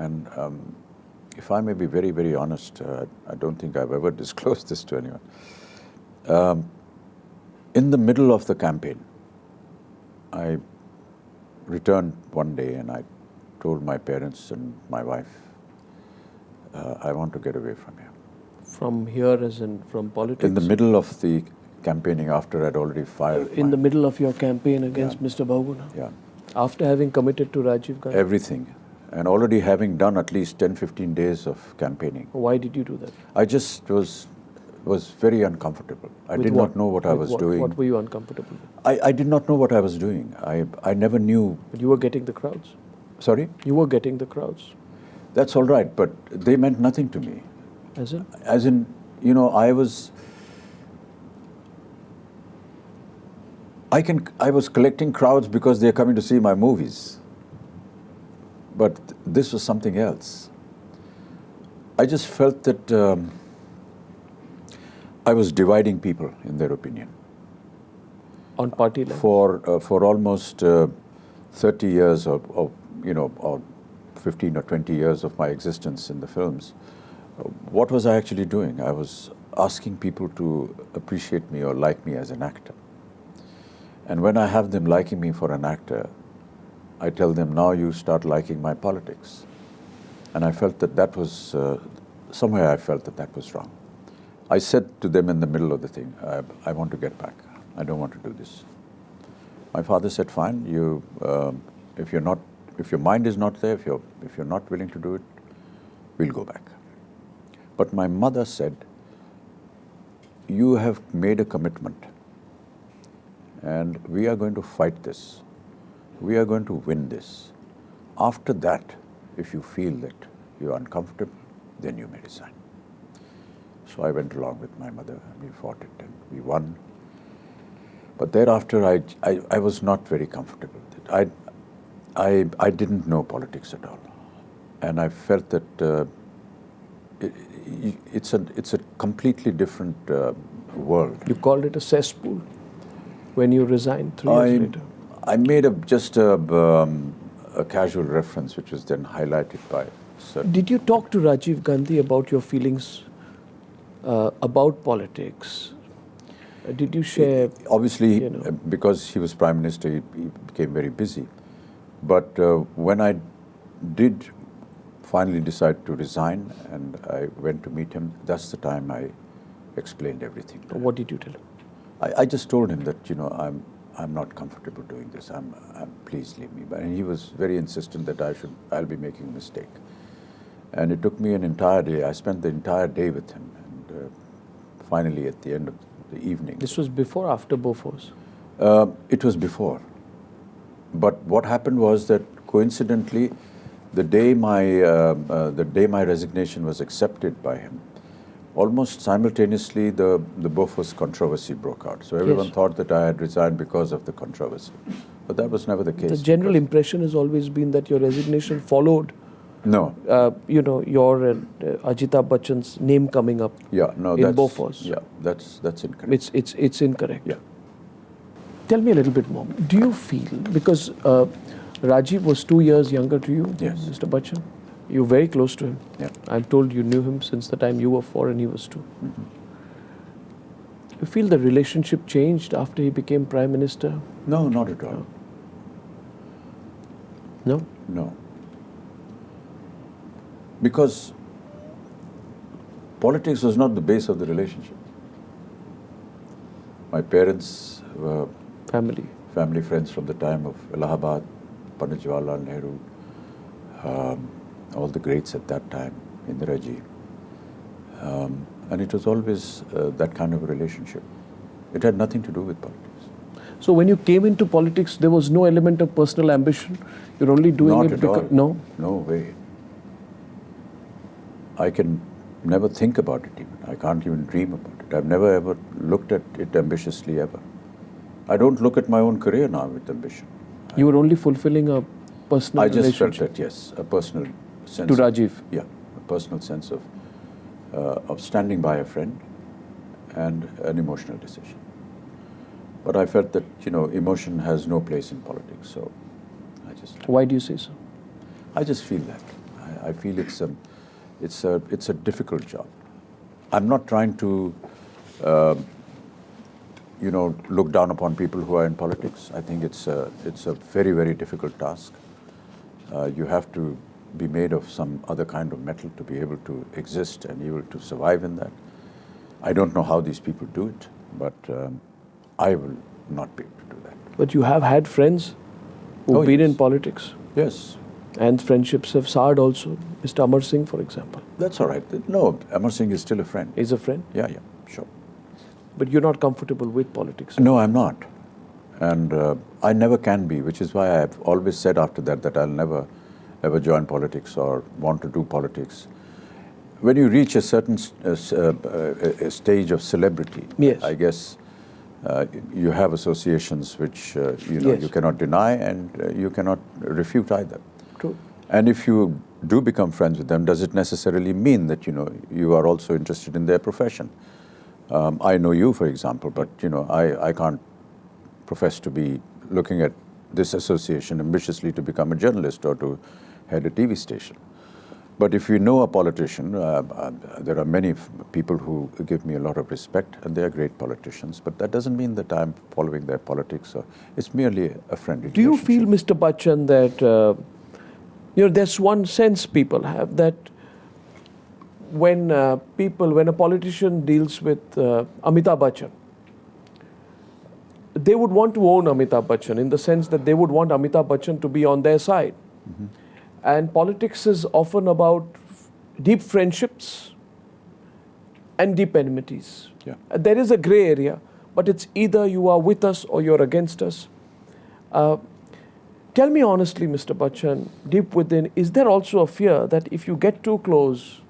And if I may be very, very honest, I don't think I've ever disclosed this to anyone. In the middle of the campaign, I returned one day and I told my parents and my wife, I want to get away from here. From here as in from politics? In the middle of the campaigning, after I'd already filed. In the middle of your campaign against Mr. Bahuguna? Yeah. After having committed to Rajiv Gandhi? Everything. And already having done at least 10, 15 days of campaigning. Why did you do that? I just was very uncomfortable. I did not know what I was doing. What were you uncomfortable with? I did not know what I was doing. I never knew. But you were getting the crowds? Sorry? You were getting the crowds? That's all right, but they meant nothing to me. As in? As in, you know, I was collecting crowds because they're coming to see my movies. But this was something else. I just felt that I was dividing people in their opinion. On party lines? For almost 30 years or 15 or 20 years of my existence in the films, what was I actually doing? I was asking people to appreciate me or like me as an actor. And when I have them liking me for an actor, I tell them, now you start liking my politics. And I felt that was, somewhere I felt that was wrong. I said to them in the middle of the thing, I want to get back. I don't want to do this. My father said, fine, if your mind is not there, if you're not willing to do it, we'll go back. But my mother said, you have made a commitment and we are going to fight this. We are going to win this. After that, if you feel that you're uncomfortable, then you may resign. So I went along with my mother and we fought it and we won. But thereafter, I was not very comfortable with it. I didn't know politics at all. And I felt that it's a completely different world. You called it a cesspool when you resigned 3 years later? I made just a casual reference, which was then highlighted by certain. Did you talk to Rajiv Gandhi about your feelings about politics? Did you share? Obviously, because he was Prime Minister, he became very busy. But when I did finally decide to resign and I went to meet him, that's the time I explained everything. What did you tell him? I just told him that, I'm not comfortable doing this. Please leave me. And he was very insistent that I'll be making a mistake. And it took me an entire day. I spent the entire day with him. And finally, at the end of the evening. This was before or after Bofors? It was before. But what happened was that coincidentally, the day my resignation was accepted by him, almost simultaneously the Bofors controversy broke out. So everyone thought that I had resigned because of the controversy. But that was never the case. The general impression has always been that your resignation followed your and Amitabh Bachchan's name coming up in Bofors. Yeah, that's incorrect. It's incorrect. Yeah. Tell me a little bit more. Do you feel, because Rajiv was 2 years younger to you, yes, Mr. Bachchan? You're very close to him. Yeah. I'm told you knew him since the time you were 4 and he was 2. Mm-hmm. You feel the relationship changed after he became Prime Minister? No, not at all. No? No. Because politics was not the base of the relationship. My parents were family friends from the time of Allahabad, Pandit Jawaharlal Nehru, all the greats at that time, Indira Ji. And it was always that kind of a relationship. It had nothing to do with politics. So when you came into politics, there was no element of personal ambition? You're only doing it because... No? No way. I can never think about it even. I can't even dream about it. I've never ever looked at it ambitiously ever. I don't look at my own career now with ambition. You were only fulfilling a personal relationship? I just felt that, yes, a personal sense. To Rajiv? Yeah, a personal sense of standing by a friend and an emotional decision. But I felt that, emotion has no place in politics, so I just... Why do you say so? I just feel that. I feel it's a difficult job. I'm not trying to, look down upon people who are in politics. I think it's a very, very difficult task. You have to be made of some other kind of metal to be able to exist and able to survive in that. I don't know how these people do it, but I will not be able to do that. But you have had friends who've been in politics. Yes. And friendships have soured also. Mr. Amar Singh, for example. That's all right. No, Amar Singh is still a friend. Is a friend? Yeah, sure. But you're not comfortable with politics? No, I'm not. And I never can be, which is why I've always said after that I'll never ever join politics or want to do politics. When you reach a certain a stage of celebrity, yes. I guess you have associations which yes. you cannot deny and you cannot refute either. True. And if you do become friends with them, does it necessarily mean that you are also interested in their profession? I know you, for example, but I can't profess to be looking at this association ambitiously to become a journalist or to head a TV station. But if you know a politician, there are many people who give me a lot of respect, and they are great politicians. But that doesn't mean that I'm following their politics. It's merely a friendly Do you feel, Mr. Bachchan, that there's one sense people have that when a politician deals with Amitabh Bachchan, they would want to own Amitabh Bachchan in the sense that they would want Amitabh Bachchan to be on their side. Mm-hmm. And politics is often about deep friendships and deep enmities. Yeah. There is a gray area, but it's either you are with us or you're against us. Tell me honestly, Mr. Bachchan, deep within, is there also a fear that if you get too close,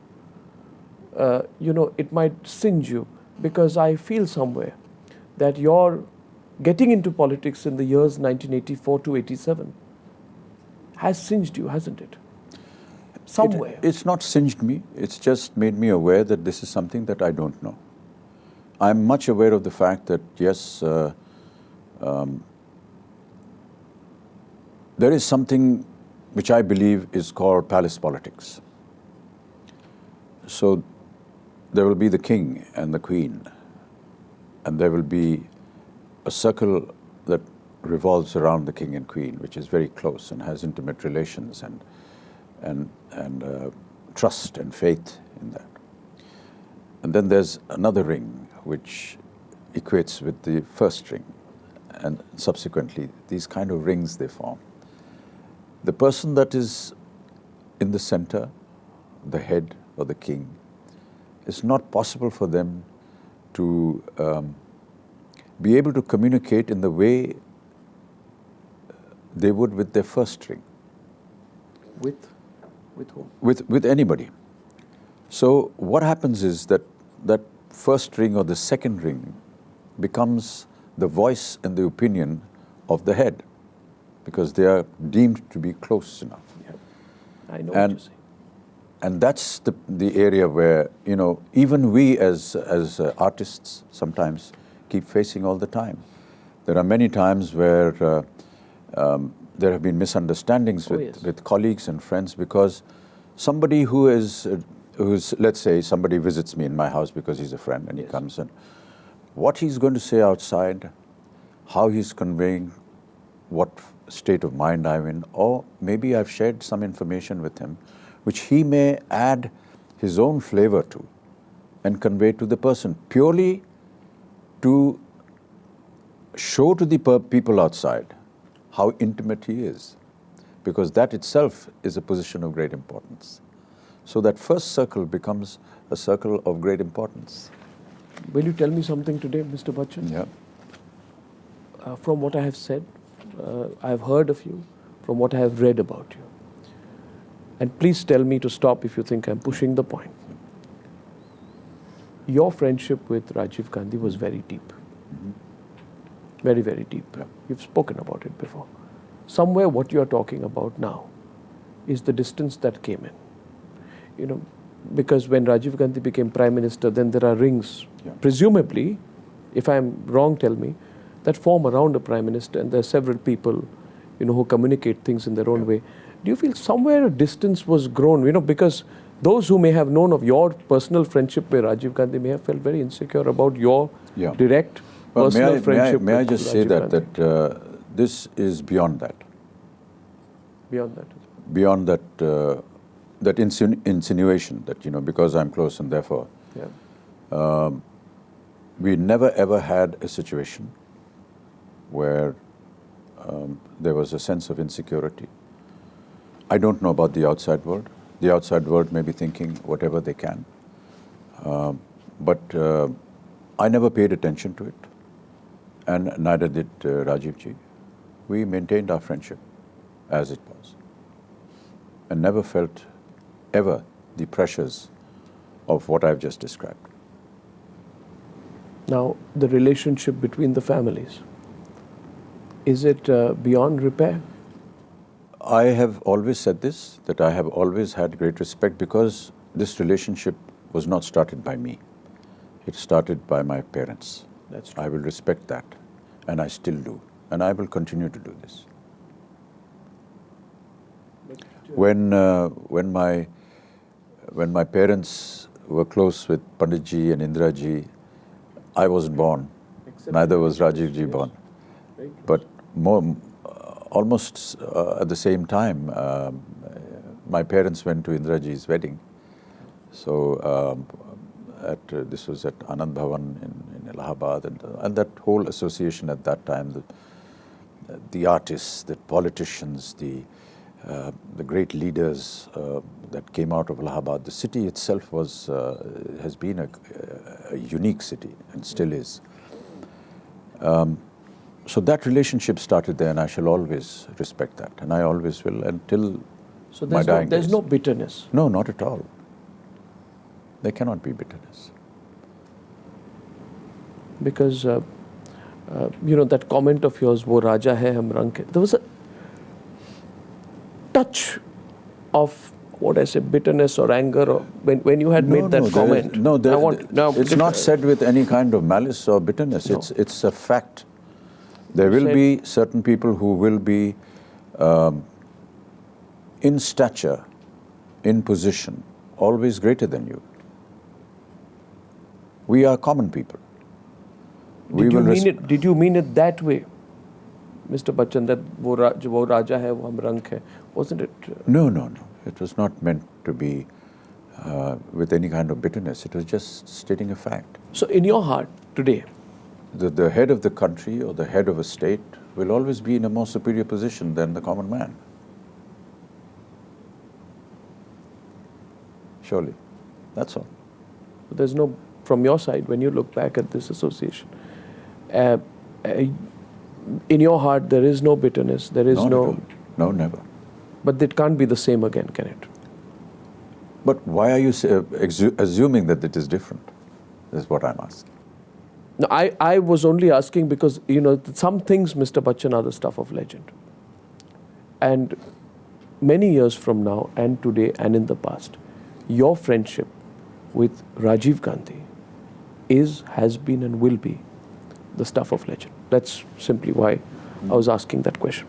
it might singe you? Because I feel somewhere that you're getting into politics in the years 1984 to 87 has singed you, hasn't it? Somewhere. It's not singed me. It's just made me aware that this is something that I don't know. I'm much aware of the fact that, yes, there is something which I believe is called palace politics. So there will be the king and the queen, and there will be a circle that revolves around the king and queen, which is very close and has intimate relations and trust and faith in that. And then there's another ring which equates with the first ring, and subsequently these kind of rings they form. The person that is in the center, the head or the king, it's not possible for them to be able to communicate in the way they would with their first ring. With whom? With anybody. So what happens is that first ring or the second ring becomes the voice and the opinion of the head, because they are deemed to be close enough. Yeah. I know what you're saying. And that's the area where, even we as artists sometimes keep facing all the time. There are many times where there have been misunderstandings with colleagues and friends, because somebody who's, let's say, somebody visits me in my house because he's a friend and he comes in. What he's going to say outside, how he's conveying what state of mind I'm in, or maybe I've shared some information with him which he may add his own flavor to and convey to the person, purely to show to the people outside how intimate he is, because that itself is a position of great importance. So that first circle becomes a circle of great importance. Will you tell me something today, Mr. Bachchan? Yeah. From what I have said, I have heard of you, from what I have read about you. And please tell me to stop if you think I'm pushing the point. Your friendship with Rajiv Gandhi was very deep. Mm-hmm. Very, very deep. Yeah. You've spoken about it before. Somewhere what you are talking about now is the distance that came in. Because when Rajiv Gandhi became Prime Minister, then there are rings, presumably, if I'm wrong, tell me, that form around a Prime Minister, and there are several people, who communicate things in their own way. Do you feel somewhere a distance was grown? Because those who may have known of your personal friendship with Rajiv Gandhi may have felt very insecure about your direct personal friendship. May I just say Rajiv that Gandhi. this is beyond that. Beyond that. Beyond that, that insinuation that, because I'm close and therefore. Yeah. We never ever had a situation where there was a sense of insecurity. I don't know about the outside world. The outside world may be thinking whatever they can. But I never paid attention to it. And neither did Rajiv ji. We maintained our friendship as it was. And never felt ever the pressures of what I've just described. Now, the relationship between the families, is it beyond repair? I have always said this, that I have always had great respect because this relationship was not started by me. It started by my parents. That's true. I will respect that, and I still do. And I will continue to do this. When my parents were close with Pandit ji and Indira ji, I wasn't born. Neither was Rajiv ji born. But almost at the same time, my parents went to Indira ji's wedding. So this was at Anand Bhavan in Allahabad, and that whole association at that time, the artists, the politicians, the great leaders that came out of Allahabad. The city itself has been a unique city and still is. So that relationship started there, and I shall always respect that, and I always will until my dying days. There's no bitterness? No, not at all. There cannot be bitterness. Because, that comment of yours, wo Raja hai, hum rank hai, there was a touch of, what I say, bitterness or anger, or when you had made that comment. It's not said with any kind of malice or bitterness. No. It's a fact. There will be certain people who will be in stature, in position, always greater than you. We are common people. Did you mean it that way, Mr. Bachchan, that wo Raja hai, wo hum rank hai? Wasn't it? No. It was not meant to be with any kind of bitterness. It was just stating a fact. So in your heart today, the head of the country or the head of a state will always be in a more superior position than the common man. Surely. That's all. There's no, from your side, when you look back at this association, in your heart there is no bitterness, there is no... No, never. But it can't be the same again, can it? But why are you assuming that it is different? That's what I'm asking. No, I was only asking because, some things, Mr. Bachchan, are the stuff of legend. And many years from now, and today, and in the past, your friendship with Rajiv Gandhi has been, and will be the stuff of legend. That's simply why I was asking that question.